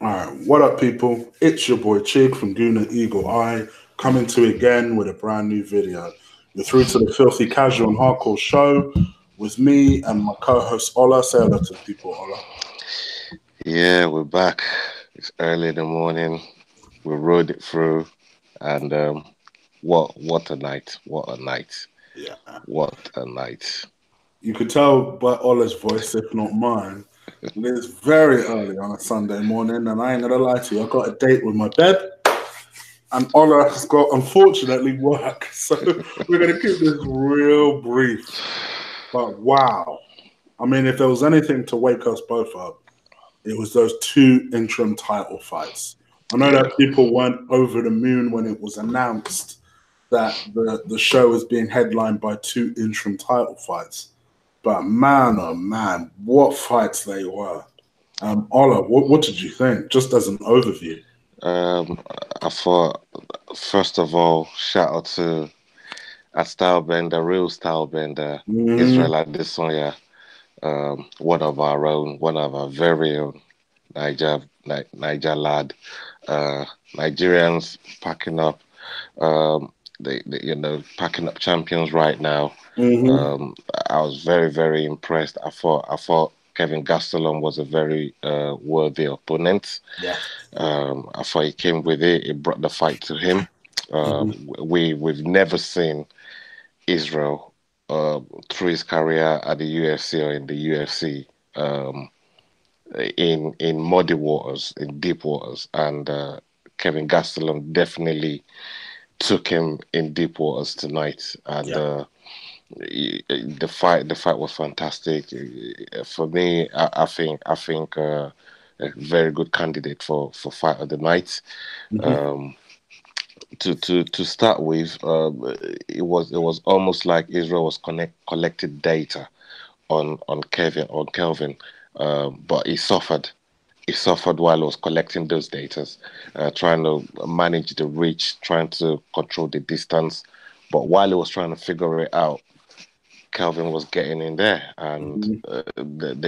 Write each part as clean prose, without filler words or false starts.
All right, what up, people? It's your boy Chig from Guna Eagle Eye coming to you again with a brand new video. You're through to the Filthy Casual and Hardcore Show with me and my co-host Ola. Say hello to the people, Ola. Yeah, we're back. It's early in the morning. We rode it through, and what a night! What a night! Yeah, What a night! you could tell by Ola's voice, if not mine, that it's very early on a Sunday morning, and I ain't gonna lie to you. I got a date with my bed, and Ola has got unfortunately work, so we're gonna keep this real brief. But wow, I mean, if there was anything to wake us both up, it was those two interim title fights. I know Yeah, that people weren't over the moon when it was announced that the show is being headlined by two interim title fights. But man, oh man, what fights they were. Ola, what did you think? Just as an overview. um, I thought first of all, shout out to a Stylebender, real Stylebender, Mm-hmm. Israel Adesanya, one of our own, one of our very own Niger lad, uh, Nigerians packing up. They packing up champions right now. Mm-hmm. Um, I was very, very impressed. I thought Kevin Gastelum was a very worthy opponent. Yeah. I thought he came with it. It brought the fight to him. Mm-hmm. We've never seen Israel through his career at the UFC or in the UFC in muddy waters, in deep waters, and Kevin Gastelum definitely took him in deep waters tonight, and Yeah. the fight was fantastic. For me, I think a very good candidate for fight of the night. Mm-hmm. Um, to start with, it was almost like Israel was collected data on Kelvin, but he suffered. He suffered while he was collecting those data, trying to manage the reach, trying to control the distance. But while he was trying to figure it out, Calvin was getting in there, and Mm-hmm.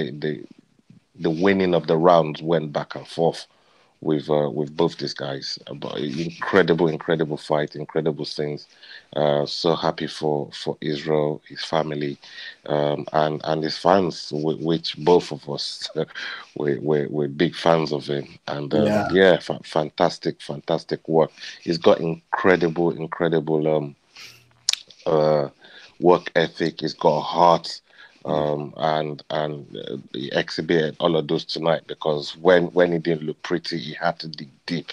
the winning of the rounds went back and forth with both these guys. But incredible, incredible fight, incredible scenes. So happy for Israel, his family, and his fans, which both of us we're big fans of him. And Yeah. yeah, fantastic, fantastic work. He's got incredible, incredible uh, work ethic. He's got a heart, and he exhibited all of those tonight because when he didn't look pretty, he had to dig deep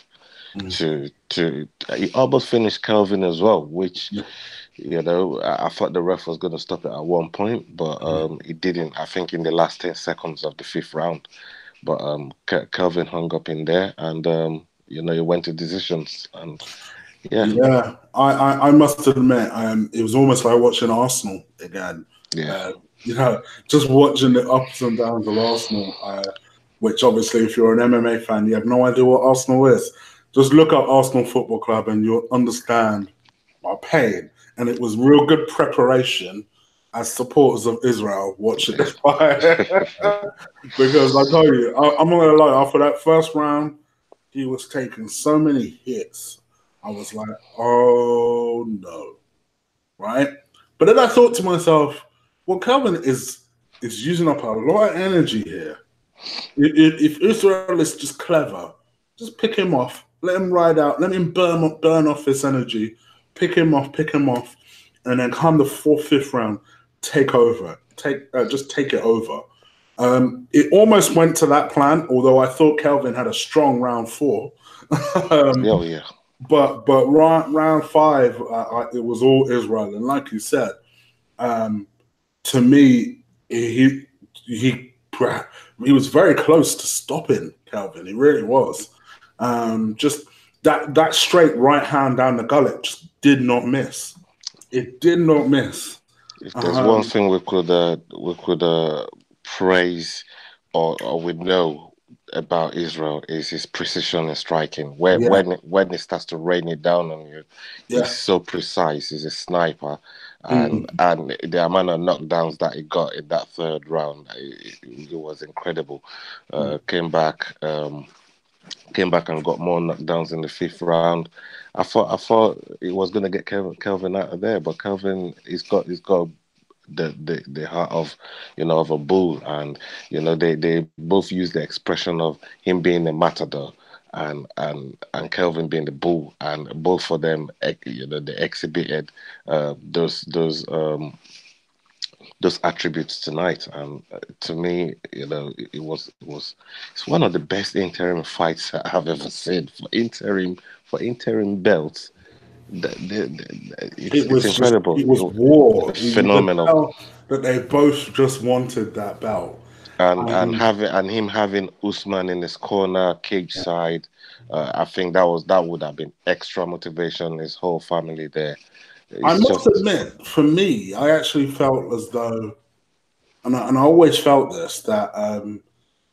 Mm-hmm. to he almost finished Kelvin as well, which I thought the ref was going to stop it at one point, but he didn't. I think in the last 10 seconds of the fifth round, but Kelvin hung up in there, and he went to decisions, and yeah, Yeah, I must admit, it was almost like watching Arsenal again. yeah, Uh, just watching the ups and downs of Arsenal, which obviously, if you're an MMA fan, you have no idea what Arsenal is. Just look up Arsenal Football Club and you'll understand my pain. And it was real good preparation as supporters of Israel watching this fight. Because I tell you, I'm not going to lie, after that first round, he was taking so many hits. I was like, oh no, right? But then I thought to myself, well, Calvin is using up a lot of energy here. If Israel is just clever, just pick him off, let him ride out, let him burn off his energy, pick him off, and then come the fourth, fifth round, take over, just take it over. It almost went to that plan, although I thought Kelvin had a strong round four. yeah, um, oh, yeah. but round five, it was all Israel, and like you said, um, to me, he he was very close to stopping Kelvin. He really was. Just that straight right hand down the gullet just did not miss. It did not miss. If there's one Um, thing we could praise or we know about Israel is his precision in striking. When yeah, when he starts to rain it down on you, he's yeah. so precise. He's a sniper, and Mm, and the amount of knockdowns that he got in that third round, it was incredible. mm, Came back. came back and got more knockdowns in the 5th round. I thought it was gonna get Kelvin out of there, but Kelvin he's got the heart of of a bull, and they both use the expression of him being the matador and Kelvin being the bull, and both of them they exhibited those attributes tonight. And to me, it's one of the best interim fights I've ever seen for interim belts. It's incredible. It was war. You could Phenomenal. tell that they both just wanted that belt. And him having Usman in his corner, cage side, I think that would have been extra motivation. His whole family there. I It's must just admit, for me, I actually felt as though, and I always felt this, that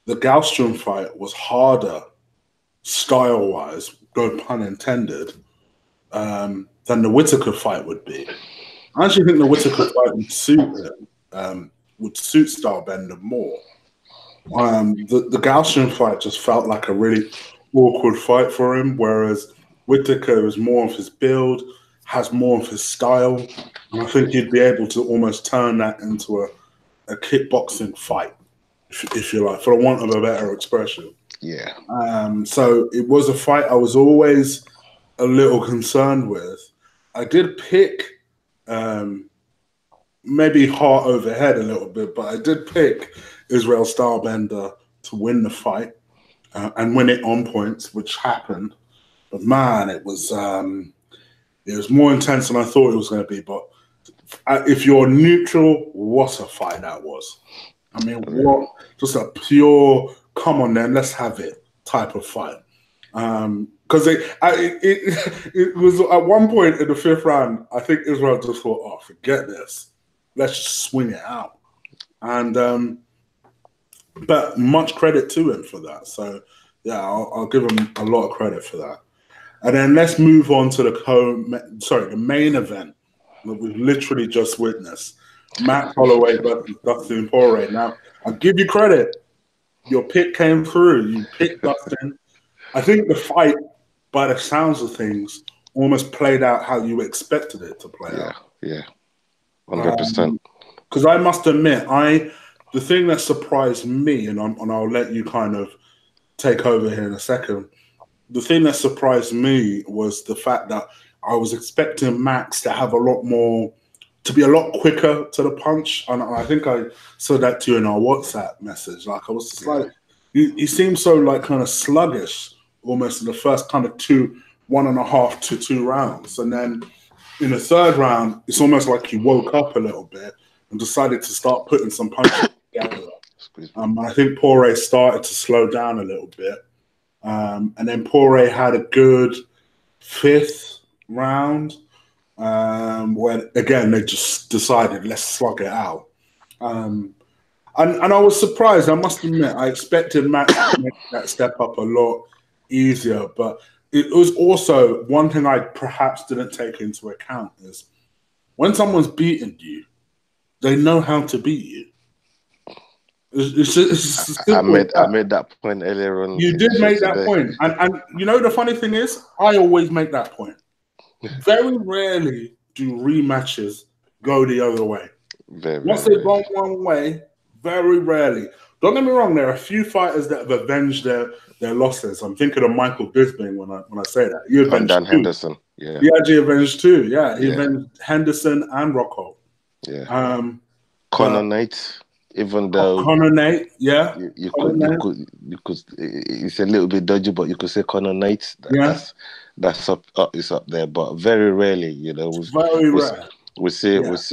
the Galstrom fight was harder style-wise, no pun intended, than the Whittaker fight would be. I actually think the Whittaker fight would suit Stylebender more. The Galstrom fight just felt like a really awkward fight for him, whereas Whittaker is more of his build, has more of his style, and I think he'd be able to almost turn that into a kickboxing fight, if you like, for the want of a better expression. Yeah. So it was a fight I was always a little concerned with. I did pick maybe heart over head a little bit, but I did pick Israel Stylebender to win the fight and win it on points, which happened. But man, it was more intense than I thought it was going to be. But if you're neutral, what a fight that was! I mean, what just a pure come on then, let's have it type of fight. Because it was at one point in the 5th round, I think Israel just thought, "Oh, forget this, let's just swing it out." And but much credit to him for that. So yeah, I'll give him a lot of credit for that. And then let's move on to the main event that we've literally just witnessed: Matt Holloway versus Dustin Poirier. Now, I'll give you credit. Your pick came through. You picked Dustin. I think the fight, by the sounds of things, almost played out how you expected it to play out. Yeah, 100%. Because I must admit, the thing that surprised me, and I'll let you kind of take over here in a second. The thing that surprised me was the fact that I was expecting Max to have to be a lot quicker to the punch. And I think I said that to you in our WhatsApp message. Like, I was just like, he seemed so like kind of sluggish almost in the first kind of 1.5 to 2 rounds. And then in the 3rd round, it's almost like he woke up a little bit and decided to start putting some punches together. I think Poirier started to slow down a little bit. And then Poirier had a good 5th round where, again, they just decided, let's slug it out. And I was surprised, I must admit. I expected Max to make that step up a lot easier. But it was also one thing I perhaps didn't take into account is when someone's beaten you, they know how to beat you. I made that point earlier on. You did make that point. And you know, the funny thing is, I always make that point. Very rarely do rematches go the other way. Once they've gone one way, very rarely. Don't get me wrong, there are a few fighters that have avenged their losses. I'm thinking of Michael Bisping when I say that. You avenged Dan Henderson. Yeah. He actually avenged 2. Yeah. He avenged Henderson and Rocco. Yeah. Conor Knight. Even though Conor Knight, yeah, you could, it's a little bit dodgy, but you could say Conor Knight. That's up there, but very rarely, very rare. We see with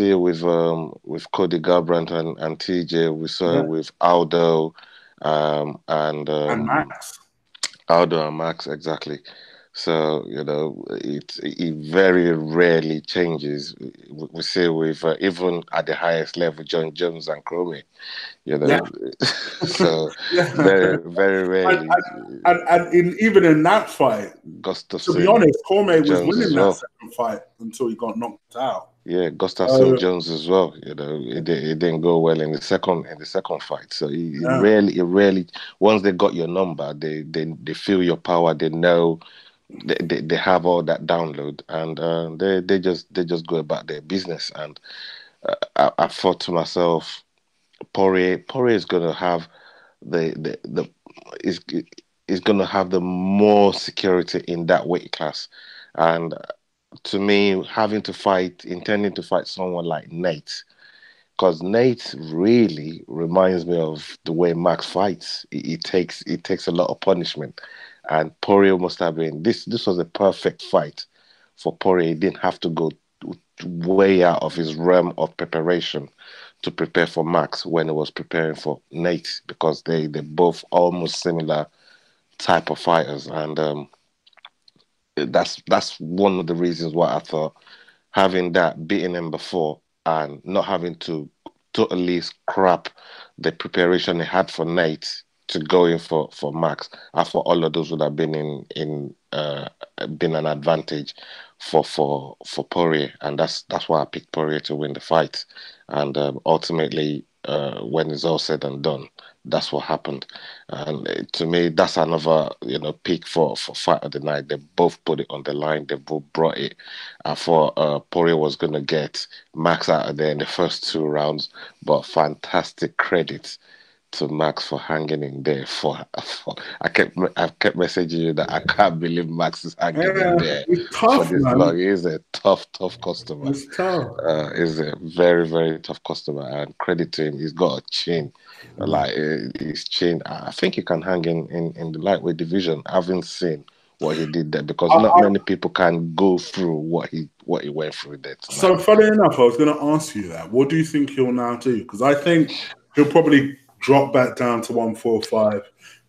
Cody Garbrandt and TJ. We saw it with Aldo, and Max. Aldo and Max, exactly. So it very rarely changes. We see with even at the highest level, John Jones and Cromie, So very very rarely. And even in that fight, Gustafsson, to be honest, Cromie was winning that second fight until he got knocked out. Yeah, Gustafson So Jones as well. It didn't go well in the second fight. So yeah. it rarely. Once they got your number, they feel your power. They know they have all that download, and they just go about their business. And I thought to myself, Poirier is gonna have the is gonna have the more security in that weight class, and to me, intending to fight someone like Nate, because Nate really reminds me of the way Max fights. It takes a lot of punishment, and Poirier must have been this was a perfect fight for Poirier. He didn't have to go way out of his realm of preparation to prepare for Max when he was preparing for Nate, because they both almost similar type of fighters, and that's one of the reasons why I thought having that beating him before and not having to totally scrap the preparation he had for Nate to go in for Max. I thought all of those would have been been an advantage for Poirier, and that's why I picked Poirier to win the fight. And ultimately, when it's all said and done, that's what happened. And to me, that's another pick for fight of the night. They both put it on the line. They both brought it. I thought Poirier was gonna get Max out of there in the first two rounds, but fantastic credit to Max for hanging in there. I kept messaging you that I can't believe Max is hanging in Yeah, there it's for tough, this man. long. He is a tough customer. It's tough. Is a very tough customer, and credit to him. He's got a chin, like his chin. I think he can hang in the lightweight division. I haven't seen what he did there, because I, not I, many people can go through what he went through there tonight. so funny enough, I was going to ask you that. What do you think he'll now do? Because I think he'll probably drop back down to 145,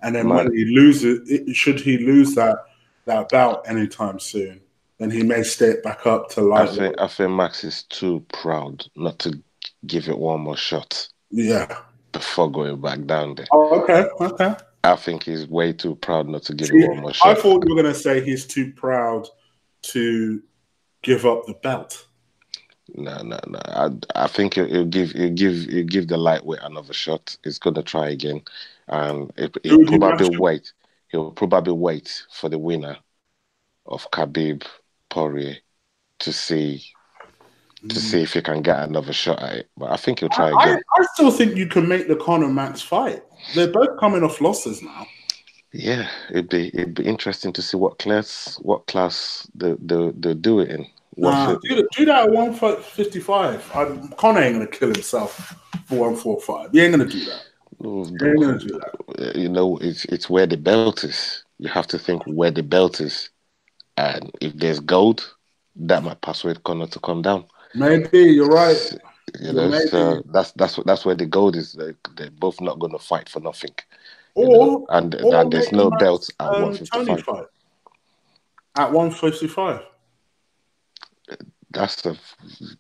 and then when Man, he loses, should he lose that bout anytime soon, then he may step back up to lightweight. I think Max is too proud not to give it one more shot Yeah. before going back down there. Oh, okay. Okay. I think he's way too proud not to give it See, one more I shot. thought you were going to say he's too proud to give up the belt. No. I think he'll give the lightweight another shot. He's gonna try again, and Who would you match him? He'll probably wait for the winner of Khabib Poirier to see if he can get another shot at it. But I think he'll try again. I still think you can make the Conor Max fight. They're both coming off losses now. Yeah, it'd be interesting to see what class they do it in. What Nah, fit? do that at 155. Conor ain't gonna kill himself for 145. He ain't gonna do that. He ain't gonna do that. It's where the belt is. You have to think where the belt is, and if there's gold, that might persuade Connor to come down. Maybe you're right. So Maybe, that's where the gold is. They're both not going to fight for nothing, or and there's maybe no Max belt at Tony 155. fight at 155. That's a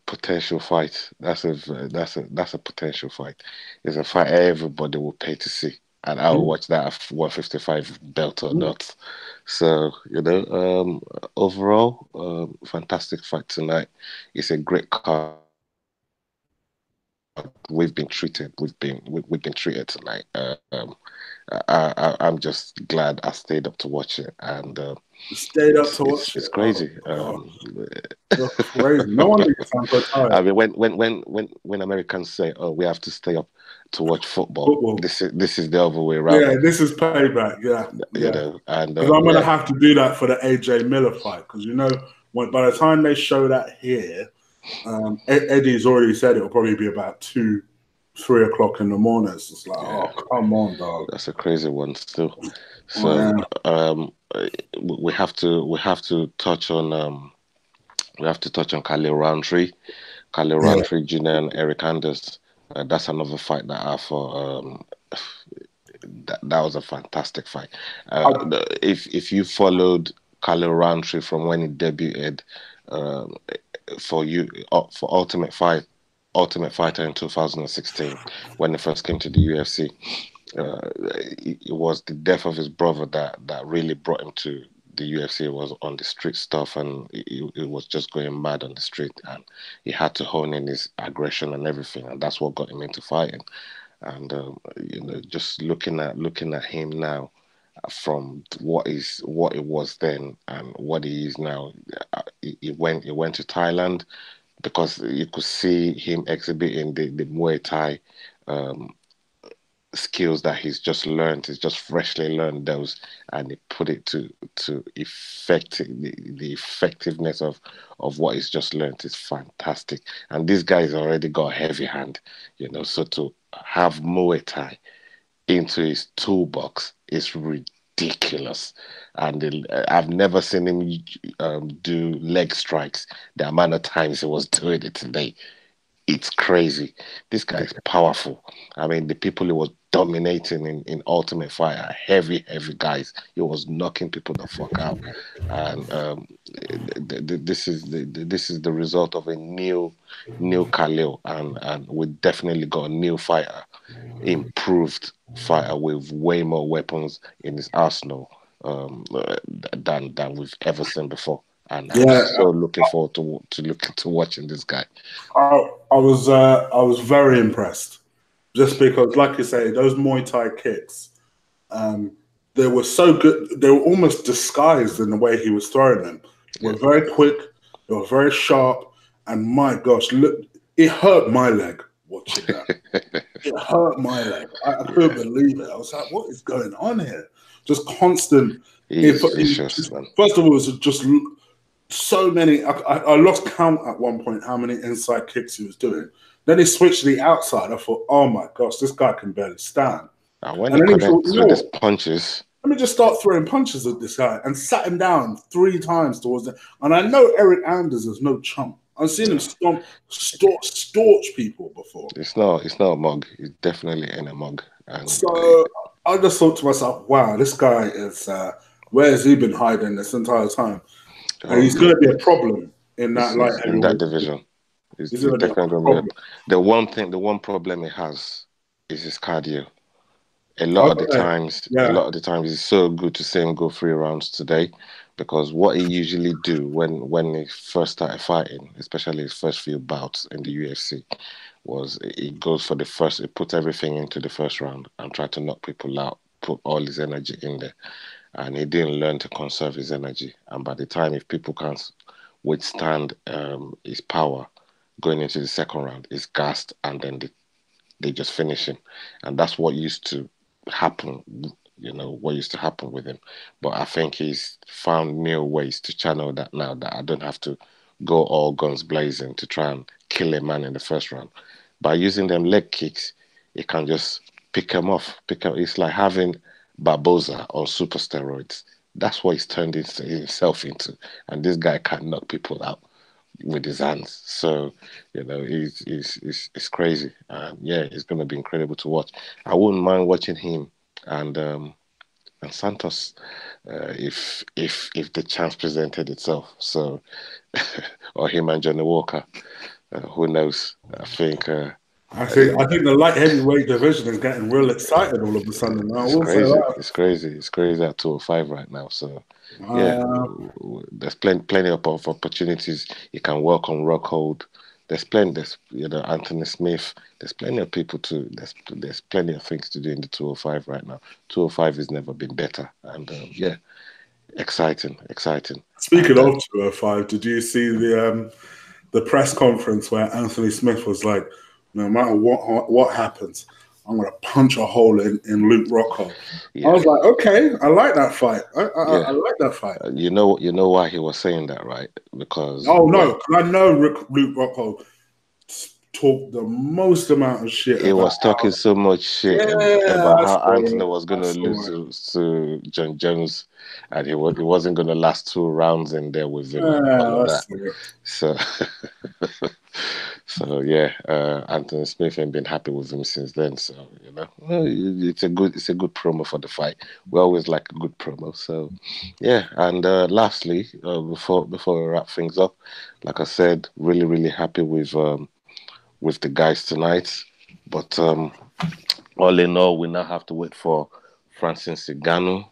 potential fight. That's a potential fight. It's a fight everybody will pay to see, and I will watch that at 155 belt or not. So overall, fantastic fight tonight. It's a great card. We've been treated. We've been treated tonight. I'm just glad I stayed up to watch it, and Stayed up to watch it. it's Oh crazy. God, you're crazy. No wonder you sound so tired. I mean, when Americans say, "Oh, we have to stay up to watch football," Football. this is the other way around. Yeah, this is payback. Yeah, yeah. And Because I'm gonna yeah, have to do that for the AJ Miller fight. Because by the time they show that here, Eddie's already said it'll probably be about 2, 3 o'clock in the morning. It's just like, yeah, oh come on, dog. that's a crazy one still. Oh, So we have to touch on Khalil Roundtree, yeah. Jr. and Eric Anders. That's another fight that I thought that was a fantastic fight. I, If you followed Khalil Roundtree from when he debuted um, for Ultimate Fighter in 2016 when he first came to the UFC, it was the death of his brother that really brought him to the UFC was on the street stuff, and it was just going mad on the street, and he had to hone in his aggression and everything, and that's what got him into fighting. And just looking at him now, from what it was then and what he is now. He went to Thailand because you could see him exhibiting the Muay Thai um, skills that he's just learned. He's just freshly learned those, and he put it to the effectiveness of what he's just learned is fantastic. And this guy's already got a heavy hand, So to have Muay Thai into his toolbox is ridiculous. And I've never seen him do leg strikes the amount of times he was doing it today. It's crazy. This guy is powerful. I mean, the people he was dominating in Ultimate Fighter, heavy guys. He was knocking people the fuck out. And this is the result of a new Khalil, and we definitely got a new fighter, improved fighter with way more weapons in his arsenal than we've ever seen before. And I'm so looking forward to watching this guy. I was very impressed, just because, like you say, those Muay Thai kicks, they were so good. They were almost disguised in the way he was throwing them. They were very quick. They were very sharp. And my gosh, look, it hurt my leg watching that. It hurt my leg. I couldn't believe it. I was like, what is going on here? Just constant. He's vicious, man. First of all, it was just so many. I lost count at one point how many inside kicks he was doing. Then he switched to the outside. I thought, oh my gosh, this guy can barely stand. And when he connects with his punches, let me just start throwing punches at this guy, and sat him down 3 times towards the. And I know Eric Anders is no chump. I've seen him storch people before. It's not a mug. He's definitely in a mug. And so I just thought to myself, wow, this guy is. Where has he been hiding this entire time? And he's going to be a problem in that in that division. He's definitely going to be the one problem he has is his cardio. A lot of the times, it's so good to see him go 3 rounds today, because what he usually do when he first started fighting, especially his first few bouts in the UFC, was he goes for he puts everything into the first round and try to knock people out, put all his energy in there. And he didn't learn to conserve his energy. And by the time, if people can't withstand his power going into the second round, he's gassed, and then they just finish him. And that's what used to happen, what used to happen with him. But I think he's found new ways to channel that now, that I don't have to go all guns blazing to try and kill a man in the first round. By using them leg kicks, he can just pick him off. It's like having Barboza on super steroids. That's what he's turned himself into. And this guy can knock people out with his hands. So, he's crazy. It's going to be incredible to watch. I wouldn't mind watching him and Santos if the chance presented itself. So, or him and Johnny Walker. Who knows? I think the light heavyweight division is getting real excited all of a sudden now. It's crazy at 205 right now. So there's plenty of opportunities. You can work on Rockhold. There's Anthony Smith. There's plenty of people there's plenty of things to do in the 205 right now. 205 has never been better, and exciting. Speaking of 205, did you see the press conference where Anthony Smith was like, no matter what happens, I'm going to punch a hole in Luke Rockhold. Yeah. I was like, okay, I like that fight. I like that fight. You know why he was saying that, right? Because I know Luke Rockhold talked the most amount of shit. He was talking so much shit about how Anthony was going to lose to John Jones, and he wasn't going to last 2 rounds in there with him. All of that. So Anthony Smith ain't been happy with him since then. So it's a good promo for the fight. We always like a good promo. So and lastly, before we wrap things up, like I said, really happy with the guys tonight. But all in all, we now have to wait for Francis Ngannou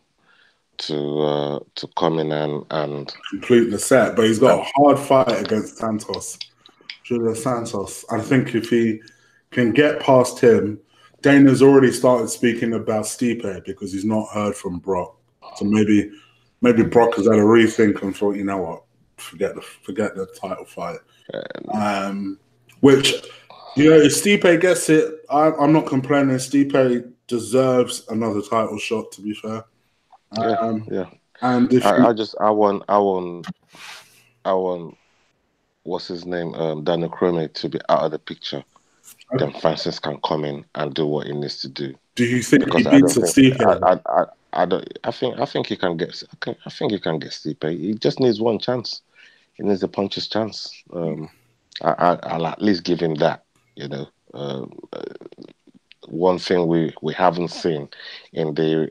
to come in and complete the set. But he's got a hard fight against Santos. Julio Santos. I think if he can get past him, Dana's already started speaking about Stipe because he's not heard from Brock. So maybe Brock has had a rethink and thought, you know what, forget the title fight. Which, you know, if Stipe gets it, I'm not complaining. Stipe deserves another title shot, to be fair. Yeah. And if I want what's his name, Daniel Cormier to be out of the picture. Then Francis can come in and do what he needs to do. Do you think because he beats Stipe? I think he can get. I think he can get Stipe. He just needs one chance. He needs a puncher's chance. I'll at least give him that. You know, one thing we haven't seen in the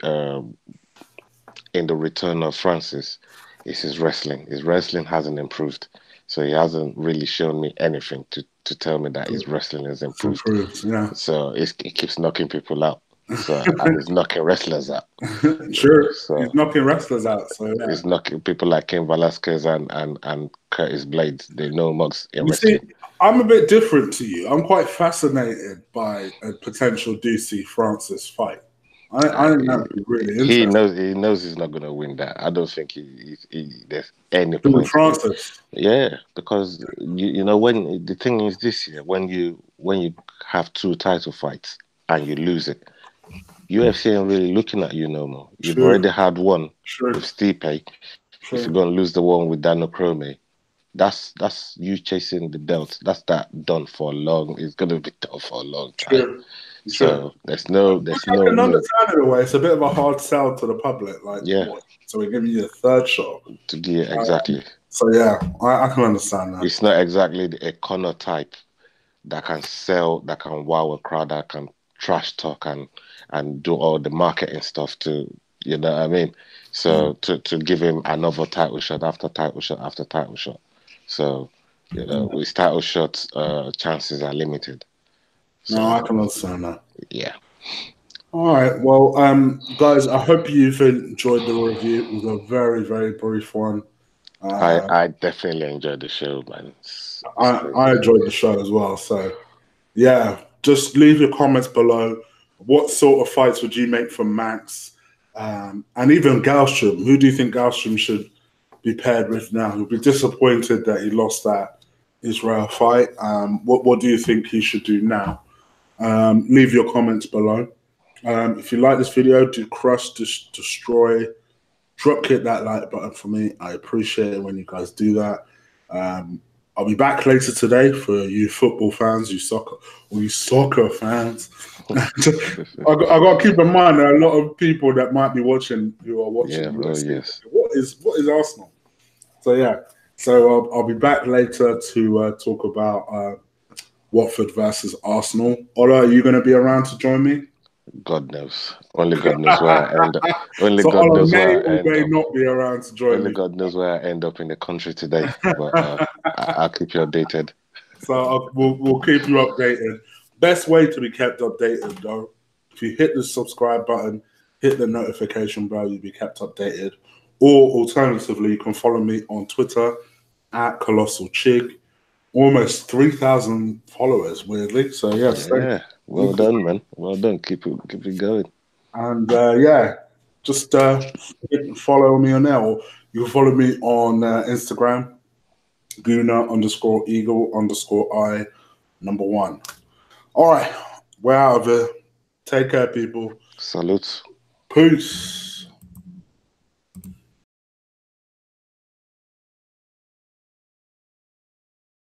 return of Francis is his wrestling. His wrestling hasn't improved, so he hasn't really shown me anything to tell me that his wrestling has improved. Yeah. So he keeps knocking people out. So and he's knocking wrestlers out. Sure, So he's knocking wrestlers out. So yeah. He's knocking people like Ken Velasquez and Curtis Blades. They know mugs in wrestling. See, I'm a bit different to you. I'm quite fascinated by a potential DC Francis fight. I think that would be really interesting. He knows he's not going to win that. I don't think there's any point. Francis. Yeah, because you know when the thing is this year when you have 2 title fights and you lose it, UFC ain't really looking at you no more. You've already had one with Stipe. If you're going to lose the one with Daniel Cormier, that's you chasing the belt. That's that done for a long. It's going to be done for a long time. So there's no. I can understand it away. It's a bit of a hard sell to the public. Like, what? So we're giving you a third shot. Exactly. So yeah, I can understand that. It's not exactly the Connor type that can sell, that can wow a crowd, that can trash talk and do all the marketing stuff to, you know what I mean? So to give him another title shot after title shot after title shot. So, you know, with title shots, chances are limited. So, no, I can understand that. Yeah. All right. Well, guys, I hope you've enjoyed the review. It was a very, very brief one. I definitely enjoyed the show, man. I enjoyed the show as well. So, yeah, just leave your comments below. What sort of fights would you make for Max? And even Galstrom. Who do you think Galstrom should be paired with now? He'll be disappointed that he lost that Israel fight. What do you think he should do now? Leave your comments below. If you like this video, do crush, destroy, hit that like button for me. I appreciate it when you guys do that. I'll be back later today for you football fans, you soccer fans. I got to keep in mind there are a lot of people that might be watching who are watching. Yeah, yes. What is Arsenal? So yeah, so I'll be back later to talk about Watford versus Arsenal. Ola, are you going to be around to join me? God knows. Only God knows where I end up. Only so God knows where I end may up. Not be around to join Only me. God knows where I end up in the country today. But I'll keep you updated. So we'll keep you updated. Best way to be kept updated, though, if you hit the subscribe button, hit the notification bell, you'll be kept updated. Or alternatively, you can follow me on Twitter at Colossal Chig. Almost 3,000 followers, weirdly. So yeah, well done, man. Well done. Keep it going. And just follow me on there. Or you can follow me on Instagram, Guna_Eagle_I1. All right, we're out of here. Take care, people. Salute. Peace.